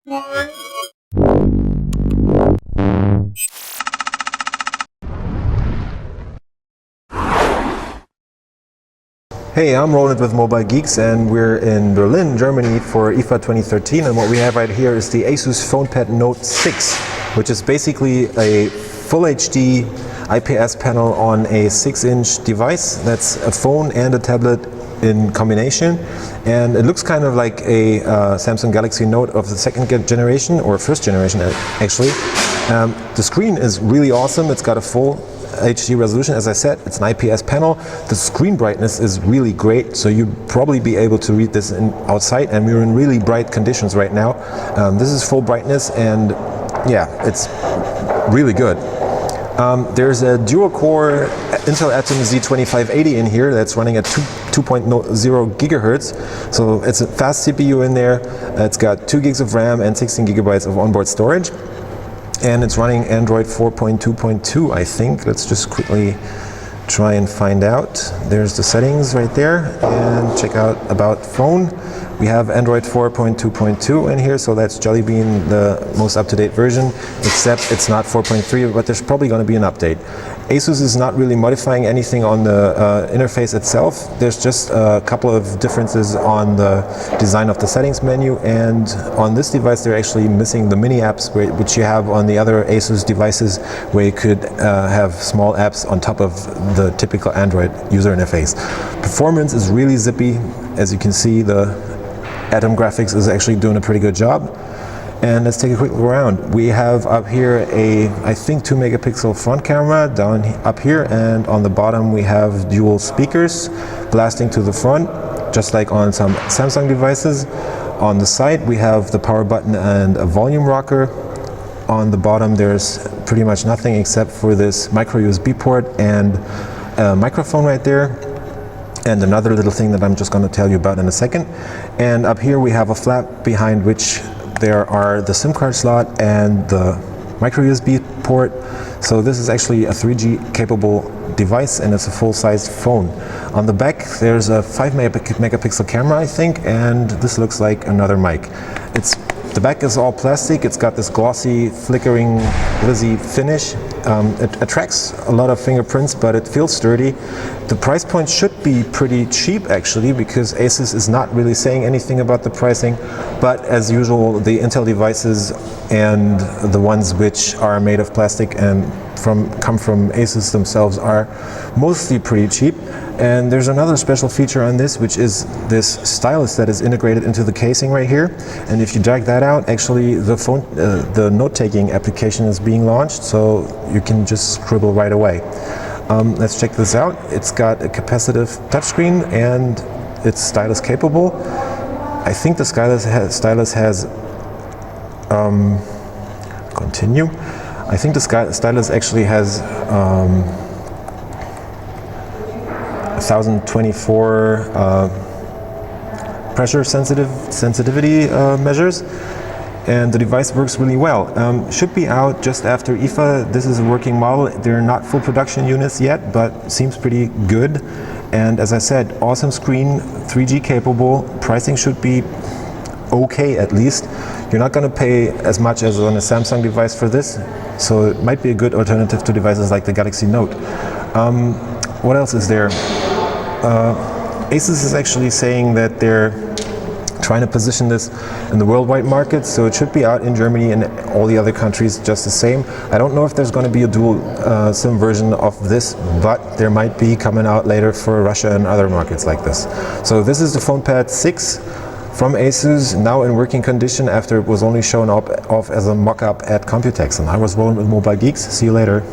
Hey, I'm Roland with Mobile Geeks, and we're in Berlin, Germany for IFA 2013, and what we have right here is the ASUS Fonepad Note 6, which is basically a Full HD IPS panel on a 6-inch device. That's a phone and a tablet in combination, and it looks kind of like a Samsung Galaxy Note of the second generation, or first generation actually. The screen is really awesome. It's got a full HD resolution. As I said, it's an IPS panel. The screen brightness is really great, so you'd probably be able to read this outside, and we're in really bright conditions right now. This is full brightness, and yeah, it's really good. There's a dual-core Intel Atom Z2580 in here that's running at 2.0 gigahertz, so it's a fast CPU in there. It's got 2 gigs of RAM and 16 gigabytes of onboard storage. And it's running Android 4.2.2, I think. Let's just quickly try and find out. There's the settings right there, and check out About Phone. We have Android 4.2.2 in here, so that's Jelly Bean, the most up-to-date version, except it's not 4.3, but there's probably going to be an update. ASUS is not really modifying anything on the interface itself. There's just a couple of differences on the design of the settings menu, and on this device they're actually missing the mini apps which you have on the other ASUS devices, where you could have small apps on top of the typical Android user interface. Performance is really zippy. As you can see, the Atom graphics is actually doing a pretty good job. And let's take a quick look around. We have up here a, I think, 2 megapixel front camera down up here, and on the bottom we have dual speakers blasting to the front, just like on some Samsung devices. On the side we have the power button and a volume rocker. On the bottom there's pretty much nothing except for this micro USB port and a microphone right there, and another little thing that I'm just going to tell you about in a second. And up here we have a flap behind which there are the SIM card slot and the micro USB port. So this is actually a 3G capable device, and it's a full-sized phone. On the back there's a 5 megapixel camera, I think, and this looks like another mic. The back is all plastic. It's got this glossy, flickering, glizzy finish. It attracts a lot of fingerprints, but it feels sturdy. The price point should be pretty cheap actually, because ASUS is not really saying anything about the pricing, but as usual the Intel devices and the ones which are made of plastic and come from ASUS themselves are mostly pretty cheap. And there's another special feature on this, which is this stylus that is integrated into the casing right here. And if you drag that out, actually the note-taking application is being launched, so you can just scribble right away. Let's check this out. It's got a capacitive touchscreen and it's stylus capable. I think the stylus has continue. I think the stylus actually has 1024 pressure sensitivity measures, and the device works really well. Should be out just after IFA. This is a working model. They're not full production units yet, but seems pretty good. And as I said, awesome screen, 3G capable. Pricing should be okay at least. You're not going to pay as much as on a Samsung device for this, so it might be a good alternative to devices like the Galaxy Note. What else is there? ASUS is actually saying that they're trying to position this in the worldwide market, so it should be out in Germany and all the other countries just the same. I don't know if there's going to be a dual SIM version of this, but there might be coming out later for Russia and other markets like this. So this is the Fonepad 6 from ASUS, now in working condition after it was only shown off as a mock-up at Computex. And I was Roland with Mobile Geeks. See you later.